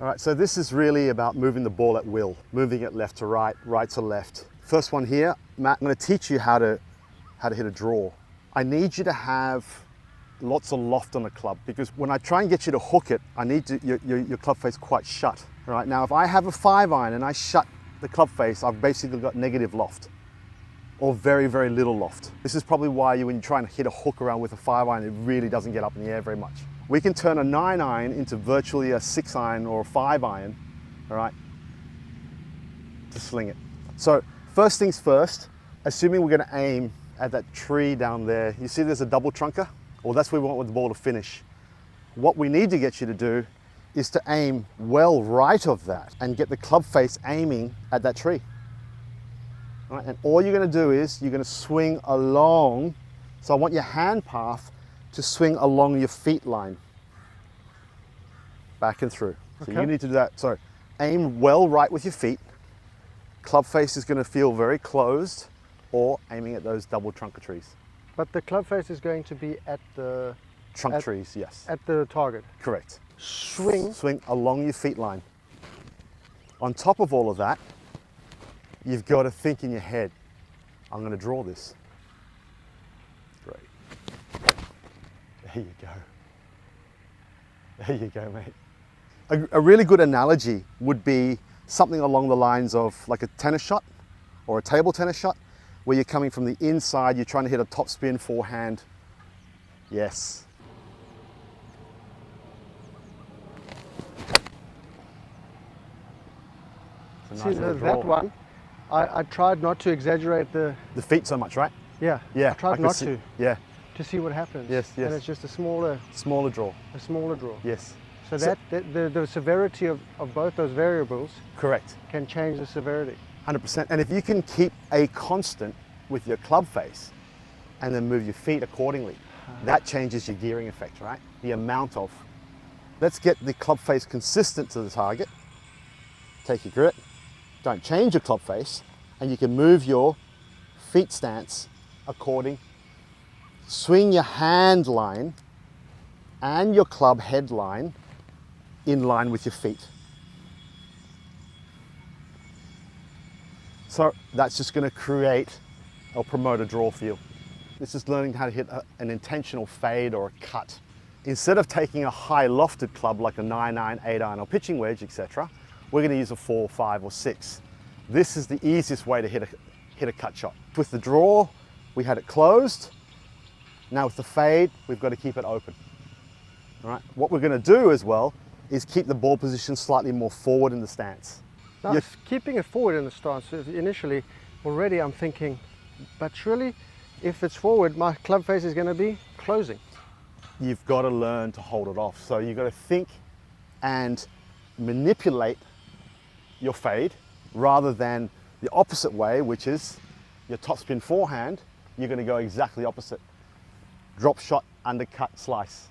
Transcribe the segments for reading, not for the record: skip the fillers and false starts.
All right, so this is really about moving the ball at will, moving it left to right, right to left. First one here, Matt, I'm going to teach you how to hit a draw. I need you to have lots of loft on the club, because when I try and get you to hook it, I need your club face quite shut. All right, now if I have a 5-iron and I shut the club face, I've basically got negative loft, or very, very little loft. This is probably why when you try and hit a hook around with a 5-iron, it really doesn't get up in the air very much. We can turn a 9-iron into virtually a 6-iron or a 5-iron, all right, to sling it. So first things first, assuming we're gonna aim at that tree down there, you see there's a double trunker? Well, that's where we want the ball to finish. What we need to get you to do is to aim well right of that and get the club face aiming at that tree. All right, and all you're gonna do is you're gonna swing along. So I want your hand path to swing along your feet line, back and through. So you need to do that. So aim well right with your feet. Club face is going to feel very closed, or aiming at those double trunker trees. But the club face is going to be at the trunk trees, yes. At the target. Correct. Swing along your feet line. On top of all of that, you've got to think in your head, I'm going to draw this. Great. There you go. There you go, mate. A really good analogy would be something along the lines of like a tennis shot or a table tennis shot, where you're coming from the inside, you're trying to hit a top spin forehand. Yes. See, that one, I tried not to exaggerate the feet so much, right? Yeah. Yeah. I tried not to. Yeah. To see what happens. Yes, yes. And it's just a smaller draw. A smaller draw. Yes. So the severity of both those variables, correct, can change the severity. 100%. And if you can keep a constant with your club face and then move your feet accordingly, that changes your gearing effect, right? The amount of. Let's get the club face consistent to the target. Take your grip. Don't change your club face, and you can move your feet stance according. Swing your hand line and your club head line in line with your feet. So that's just going to create or promote a draw feel. This is learning how to hit an intentional fade or a cut. Instead of taking a high lofted club like a 9-iron, 8-iron or pitching wedge, etc., we're going to use a 4, 5 or 6. This is the easiest way to hit a cut shot. With the draw, we had it closed. Now with the fade, we've got to keep it open. All right. What we're going to do as well is keep the ball position slightly more forward in the stance. Now, keeping it forward in the stance, initially, already I'm thinking, but surely if it's forward, my club face is going to be closing. You've got to learn to hold it off. So you've got to think and manipulate your fade rather than the opposite way, which is your topspin forehand. You're going to go exactly opposite. Drop shot, undercut, slice.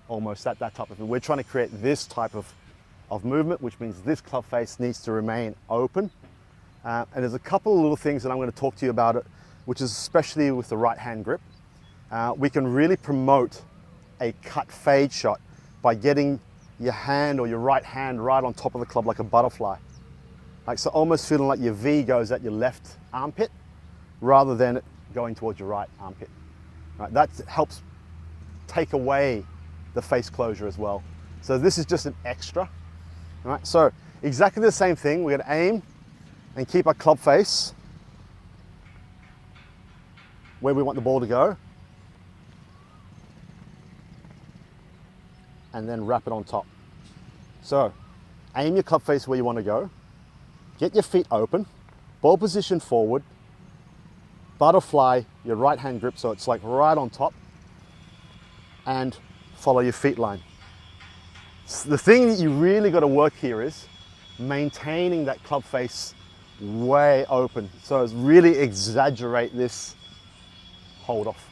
Almost that type of thing. We're trying to create this type of movement, which means this club face needs to remain open. And there's a couple of little things that I'm going to talk to you about it, which is especially with the right hand grip. We can really promote a cut fade shot by getting your hand or your right hand right on top of the club like a butterfly. Like, so almost feeling like your V goes at your left armpit rather than going towards your right armpit. Right, that helps take away the face closure as well. So this is just an extra. All right, so exactly the same thing. We're going to aim and keep our club face where we want the ball to go, and then wrap it on top. So aim your club face where you want to go, get your feet open, ball position forward, butterfly your right hand grip so it's like right on top, and follow your feet line. So the thing that you really got to work here is maintaining that club face way open. So it's really exaggerate this hold off.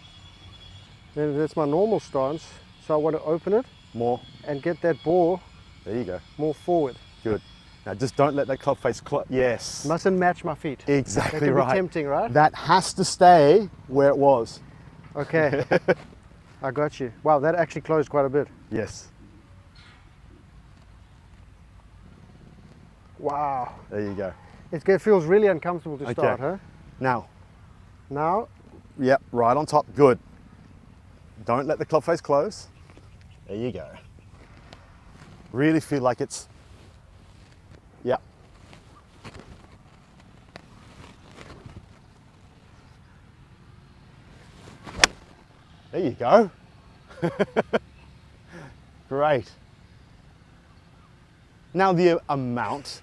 Then that's my normal stance. So I want to open it more and get that ball. There you go. More forward. Good. Now just don't let that club face close. Yes. Mustn't match my feet. Exactly that can right. Be tempting, right? That has to stay where it was. Okay. I got you. Wow, that actually closed quite a bit. Yes. Wow. There you go. It feels really uncomfortable to start, huh? Now, Now, right on top, good. Don't let the club face close. There you go. Really feel like it's, yep. There you go. Great. Now the amount.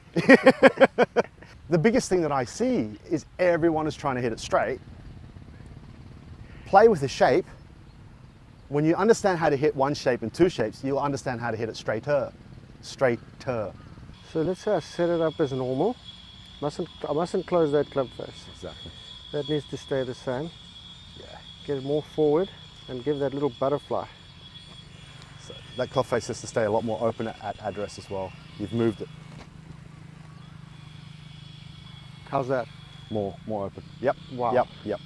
The biggest thing that I see is everyone is trying to hit it straight. Play with the shape. When you understand how to hit one shape and two shapes, you'll understand how to hit it straighter. Straighter. so let's say I set it up as normal. I mustn't close that club face. Exactly. That needs to stay the same. Yeah. Get it more forward and give that little butterfly. So that club face has to stay a lot more open at address as well. You've moved it How's that? more open. Yep. Wow. Yep.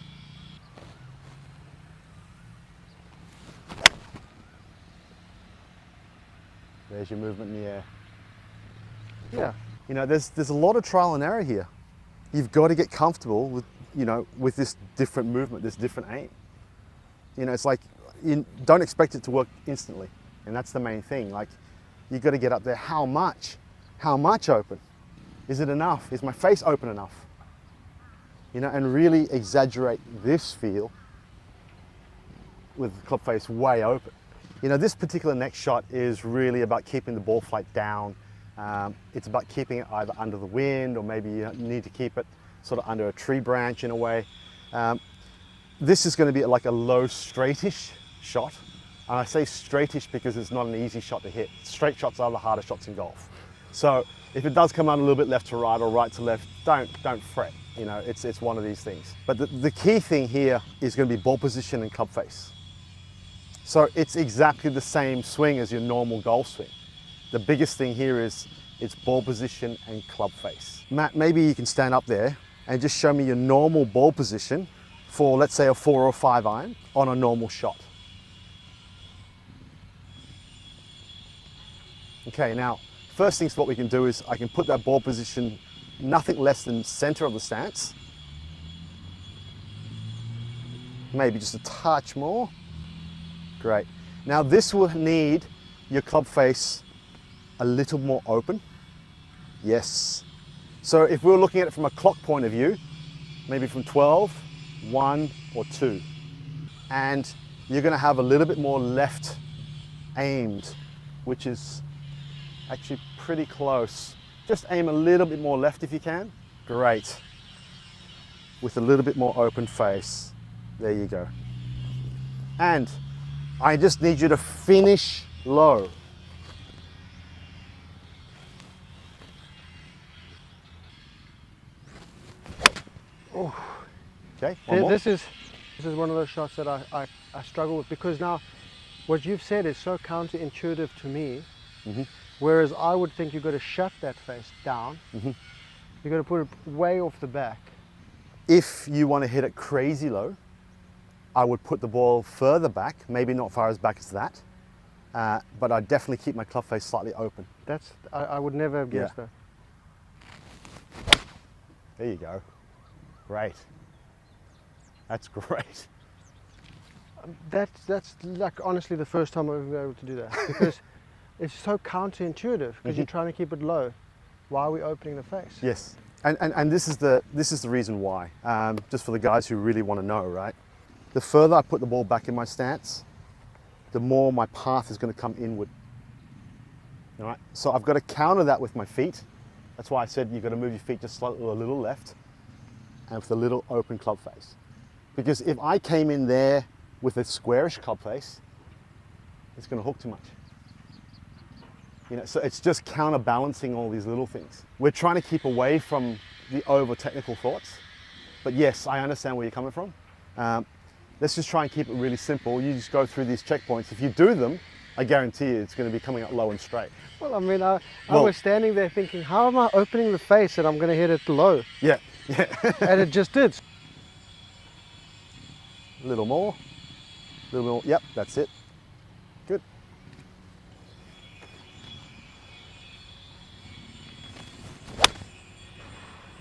There's your movement in the air. Yeah. You know, there's a lot of trial and error here. You've got to get comfortable with, you know, with this different movement, this different aim. You know, it's like, you don't expect it to work instantly. And that's the main thing. Like, you've got to get up there. How much? How much open? Is it enough? Is my face open enough? You know, and really exaggerate this feel with the club face way open. You know, this particular next shot is really about keeping the ball flight down. It's about keeping it either under the wind, or maybe you need to keep it sort of under a tree branch in a way. This is going to be like a low straightish shot. And I say straightish because it's not an easy shot to hit. Straight shots are the hardest shots in golf. So if it does come out a little bit left to right or right to left, don't fret. You know, it's one of these things. But the key thing here is going to be ball position and club face. So it's exactly the same swing as your normal golf swing. The biggest thing here is it's ball position and club face. Matt, maybe you can stand up there and just show me your normal ball position for, let's say, a 4 or 5 iron on a normal shot. Okay, now, first things what we can do is I can put that ball position nothing less than center of the stance. Maybe just a touch more. Great. Now this will need your club face a little more open. Yes. So if we were looking at it from a clock point of view, maybe from 12, 1 or 2. And you're going to have a little bit more left aimed, which is actually pretty close. Just aim a little bit more left if you can. Great. With a little bit more open face. There you go. And I just need you to finish low. Oh. Okay, one more. This is one of those shots that I struggle with, because now what you've said is so counterintuitive to me. Mm-hmm. Whereas I would think you've got to shut that face down. Mm-hmm. You've got to put it way off the back. If you want to hit it crazy low, I would put the ball further back, maybe not far as back as that, but I'd definitely keep my club face slightly open. I would never have guessed that. There you go. Great. That's great. That's like honestly the first time I've been able to do that, because it's so counterintuitive, because you're trying to keep it low. Why are we opening the face? Yes, and this is the reason why. Just for the guys who really want to know, right? The further I put the ball back in my stance, the more my path is going to come inward. All right. So I've got to counter that with my feet. That's why I said you've got to move your feet just slightly a little left, and with a little open club face. Because if I came in there with a squarish club face, it's going to hook too much. You know, so it's just counterbalancing all these little things. We're trying to keep away from the over technical thoughts, but yes, I understand where you're coming from. Let's just try and keep it really simple. You just go through these checkpoints. If you do them, I guarantee you it's going to be coming up low and straight. Well, I mean, I was standing there thinking, how am I opening the face and I'm going to hit it low? Yeah. And it just did. A little more. Yep, that's it. Good.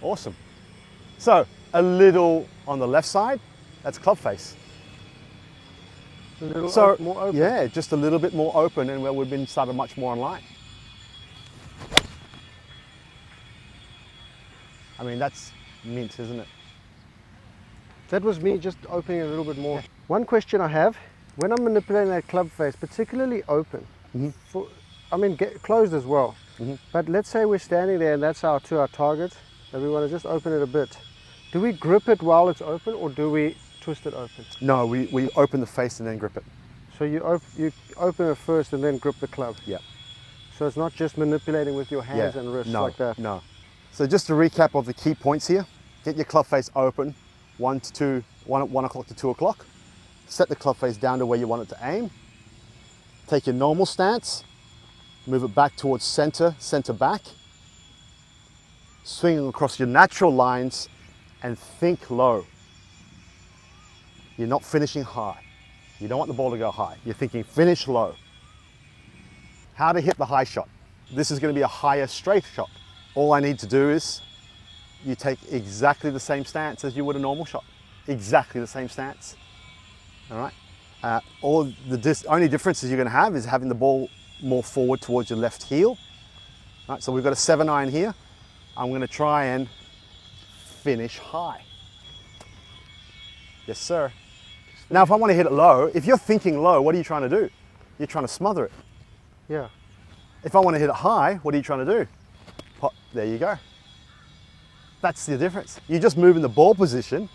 Awesome. So a little on the left side, that's club face. A little So more open. yeah, just a little bit more open, and where we've been started much more online. I mean, that's mint, isn't it? That was me just opening a little bit more. One question I have, when I'm manipulating that club face, particularly open, closed as well, but let's say we're standing there and that's our target, and we want to just open it a bit. Do we grip it while it's open, or do we twist it open? No, we open the face and then grip it. So you open it first and then grip the club? Yeah. So it's not just manipulating with your hands and wrists like that? No. So just to recap of the key points here, get your club face open, 1 o'clock to 2 o'clock. Set the club face down to where you want it to aim. Take your normal stance, move it back towards center back. Swing across your natural lines and think low. You're not finishing high. You don't want the ball to go high. You're thinking finish low. How to hit the high shot. This is going to be a higher straight shot. All I need to do is you take exactly the same stance as you would a normal shot. Exactly the same stance. All right. Only differences you're going to have is having the ball more forward towards your left heel. All right, so we've got a 7-iron here. I'm going to try and finish high. Yes, sir. Now, if I want to hit it low, if you're thinking low, what are you trying to do? You're trying to smother it. Yeah. If I want to hit it high, what are you trying to do? Pop, there you go. That's the difference. You're just moving the ball position,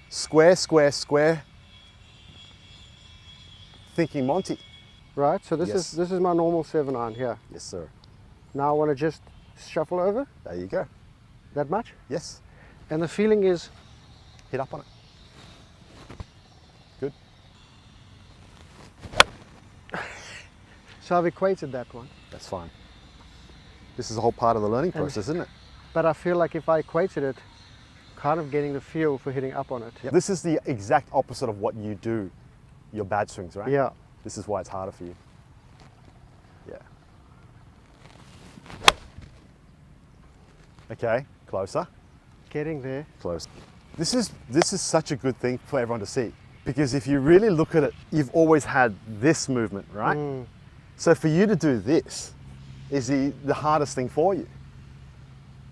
square, square, square, thinking Monty. Right, so this is my normal 7-iron here. Yes, sir. Now I want to just shuffle over. There you go. That much? Yes. And the feeling is? Hit up on it. Good. So I've equated that one. That's fine. This is a whole part of the learning process, isn't it? But I feel like if I equated it, kind of getting the feel for hitting up on it. Yep. This is the exact opposite of what you do, your bad swings, right? Yeah. This is why it's harder for you. Yeah. Okay, closer. Getting there. Close. This is such a good thing for everyone to see, because if you really look at it, you've always had this movement, right? So for you to do this is the hardest thing for you.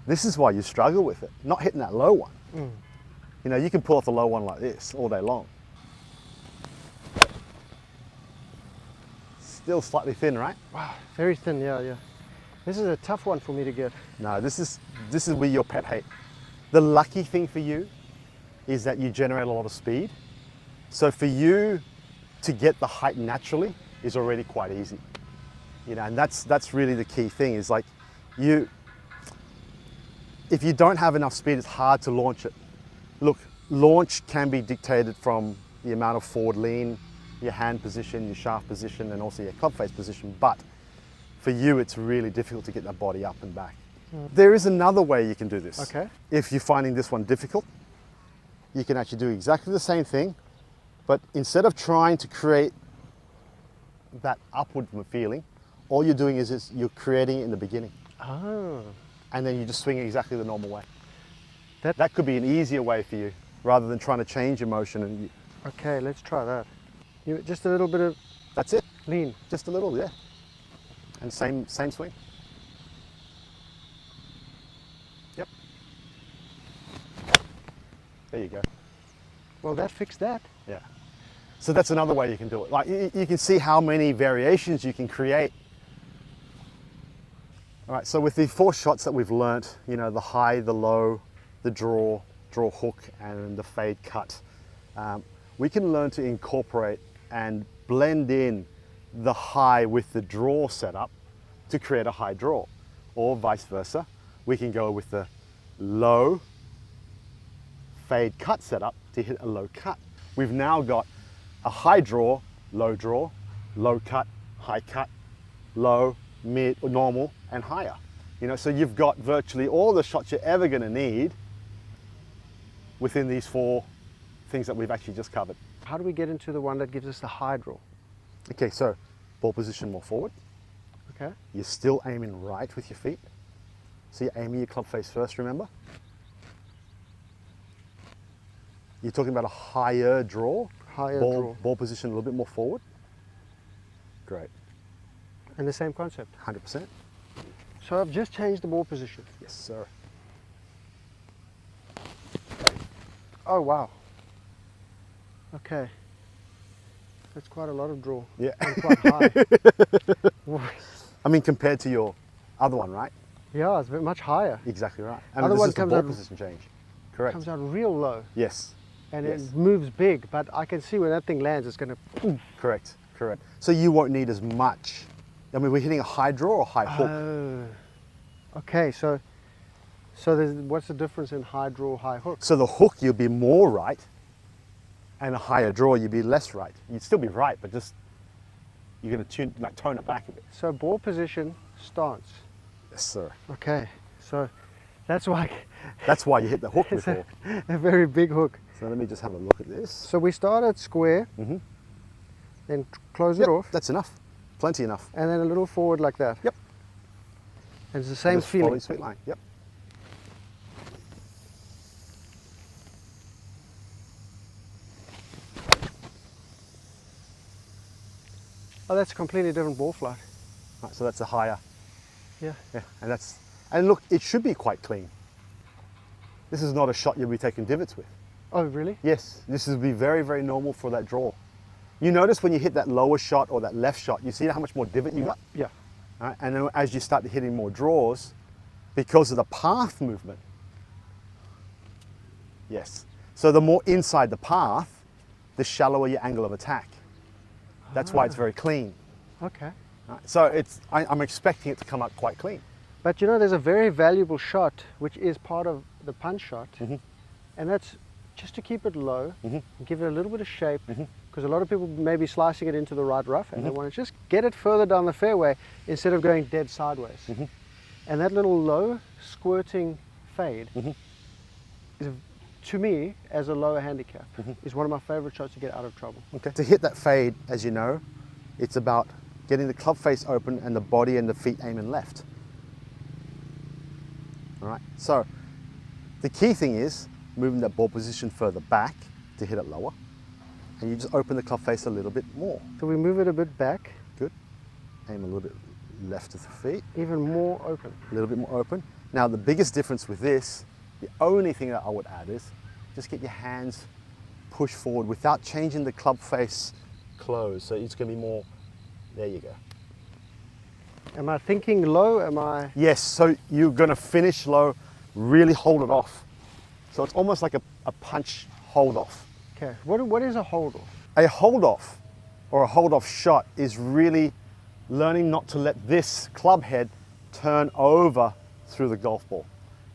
This is why you struggle with it, not hitting that low one. You know, you can pull off the low one like this all day long. Still slightly thin, right? Wow, very thin, yeah. This is a tough one for me to get. No, this is where your pet hate. The lucky thing for you is that you generate a lot of speed. So for you to get the height naturally is already quite easy. You know, and that's really the key thing, is like if you don't have enough speed, it's hard to launch it. Look, launch can be dictated from the amount of forward lean, your hand position, your shaft position, and also your club face position. But for you, it's really difficult to get that body up and back. There is another way you can do this. Okay. If you're finding this one difficult, you can actually do exactly the same thing, but instead of trying to create that upward feeling, all you're doing is you're creating it in the beginning. Oh. And then you just swing it exactly the normal way. That could be an easier way for you, rather than trying to change your motion. Okay, let's try that. Just a little bit of... That's it. Lean. Just a little, yeah. And same swing. Yep. There you go. Well, that fixed that. Yeah. So that's another way you can do it. Like you can see how many variations you can create. All right, so with the 4 shots that we've learnt, you know, the high, the low, the draw hook, and the fade cut, we can learn to incorporate and blend in the high with the draw setup to create a high draw, or vice versa. We can go with the low fade cut setup to hit a low cut. We've now got a high draw, low cut, high cut, low, mid, or normal, and higher. You know, so you've got virtually all the shots you're ever going to need within these 4 things that we've actually just covered. How do we get into the one that gives us the high draw? Okay, so ball position more forward. Okay. You're still aiming right with your feet. So you're aiming your club face first, remember? You're talking about a higher draw? Higher ball, draw. Ball position a little bit more forward? Great. And the same concept. 100%? So I've just changed the ball position. Yes, sir. Oh, wow. Okay. That's quite a lot of draw. Yeah. And quite high. I mean, compared to your other one, right? Yeah, it's much higher. Exactly right. And Other this one is the comes ball out- position change. Correct. Comes out real low. Yes. And Yes. it moves big, but I can see when that thing lands, it's going to. Correct. Correct. So you won't need as much. I mean, we're hitting a high draw or high hook? Oh. Okay, so what's the difference in high draw, high hook? So the hook, you'll be more right, and a higher draw, you'd be less right. You'd still be right, but just you're going to tone it back a bit. So ball position, stance. Yes, sir. Okay, so that's why That's why you hit the hook it's before. a very big hook. So let me just have a look at this. So we start at square, Mm-hmm. then close Yep, it off, that's enough. Plenty enough. and then a little forward like that. Yep. And it's the same Just following feeling. sweet line. Yep. Oh, that's a completely different ball flight. Right, so that's a higher. Yeah. Yeah, and look, it should be quite clean. This is not a shot you'll be taking divots with. Oh, really? Yes, this would be very, very normal for that draw. You notice when you hit that lower shot or that left shot, you see how much more divot you got? Yeah. Right? And then as you start hitting more draws, because of the path movement, yes. So the more inside the path, the shallower your angle of attack. That's why it's very clean. Okay. Right? So I'm expecting it to come out quite clean. But you know, there's a very valuable shot which is part of the punch shot, and that's just to keep it low and give it a little bit of shape, because a lot of people may be slicing it into the right rough and they want to just get it further down the fairway instead of going dead sideways. And that little low squirting fade is, to me, as a lower handicap, is one of my favorite shots to get out of trouble. Okay. To hit that fade, as you know, it's about getting the club face open and the body and the feet aiming left. All right. So the key thing is moving that ball position further back to hit it lower, and you just open the club face a little bit more. So we move it a bit back, Good. Aim a little bit left of the feet, even more open. a little bit more open. Now the biggest difference with this, the only thing that I would add is just get your hands pushed forward without changing the club face close. So it's going to be more, there you go. Am I thinking low? Am I? Yes, so you're going to finish low, really hold it off. So it's almost like a punch hold off. Okay. What is a hold off? A hold off or a hold off shot is really learning not to let this club head turn over through the golf ball.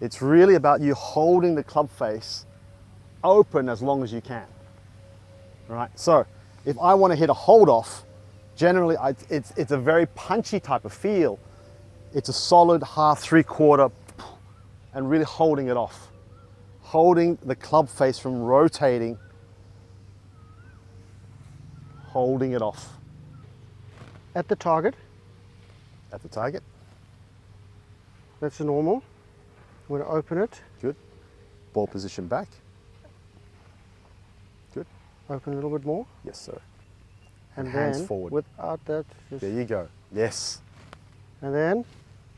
It's really about you holding the club face open as long as you can. Right? So if I want to hit a hold off, generally it's a very punchy type of feel. It's a solid half, 3/4, and really holding it off. Holding the club face from rotating, holding it off At the target, at the target. that's normal. I'm going to open it, Good. Ball position back. Good. open a little bit more, Yes, sir. and hands then forward. without that, just, There you go. Yes. and then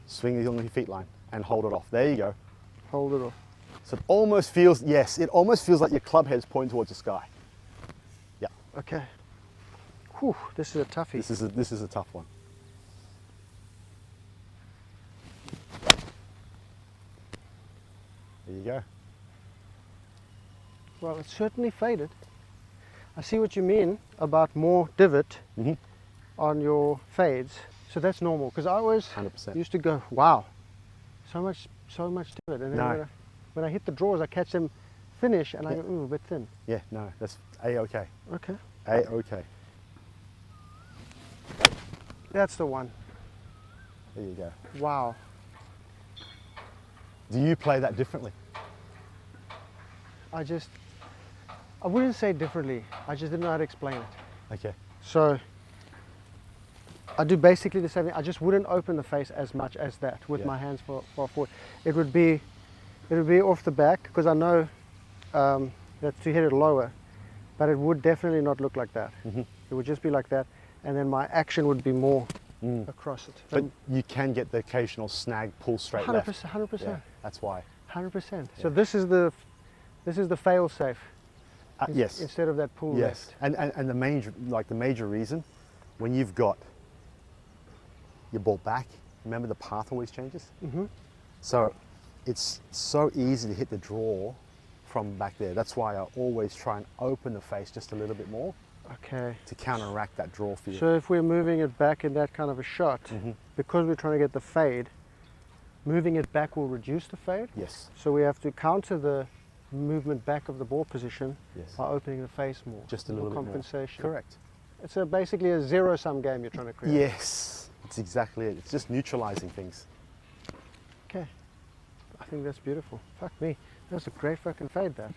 Swing it on your feet line and hold it off. There you go. hold it off. So it almost feels, yes, it almost feels like your club head's pointing towards the sky. Yeah. Okay. Whew, this is a toughie. This is a tough one. There you go. Well, it's certainly faded. I see what you mean about more divot on your fades. So that's normal, because I always 100%. used to go, wow, so much divot. And then No. when I hit the draws, I catch them finish, and I go, ooh, a bit thin. Yeah, no, that's A-okay. Okay. A-okay. That's the one. There you go. Wow. Do you play that differently? I wouldn't say differently. I just didn't know how to explain it. Okay. So I do basically the same thing. I just wouldn't open the face as much as that with Yeah. my hands far forward. It would be off the back, because I know that to hit it lower, but it would definitely not look like that. Mm-hmm. It would just be like that, and then my action would be more across it. But you can get the occasional snag, pull straight 100%, left. 100%, Yeah, that's why. 100%. So this is the fail safe. Yes. Instead of that pull Yes. left. And the major reason, when you've got your ball back, remember the path always changes? Mm-hmm. So it's so easy to hit the draw from back there. That's why I always try and open the face just a little bit more Okay. to counteract that draw feel. So if we're moving it back in that kind of a shot, because we're trying to get the fade, moving it back will reduce the fade. Yes. So we have to counter the movement back of the ball position Yes. by opening the face more. Just a little bit more. compensation. Correct. It's basically a zero-sum game you're trying to create. Yes. It's exactly it. It's just neutralizing things. Okay. I think that's beautiful. Fuck me. That's a great fucking fade, that.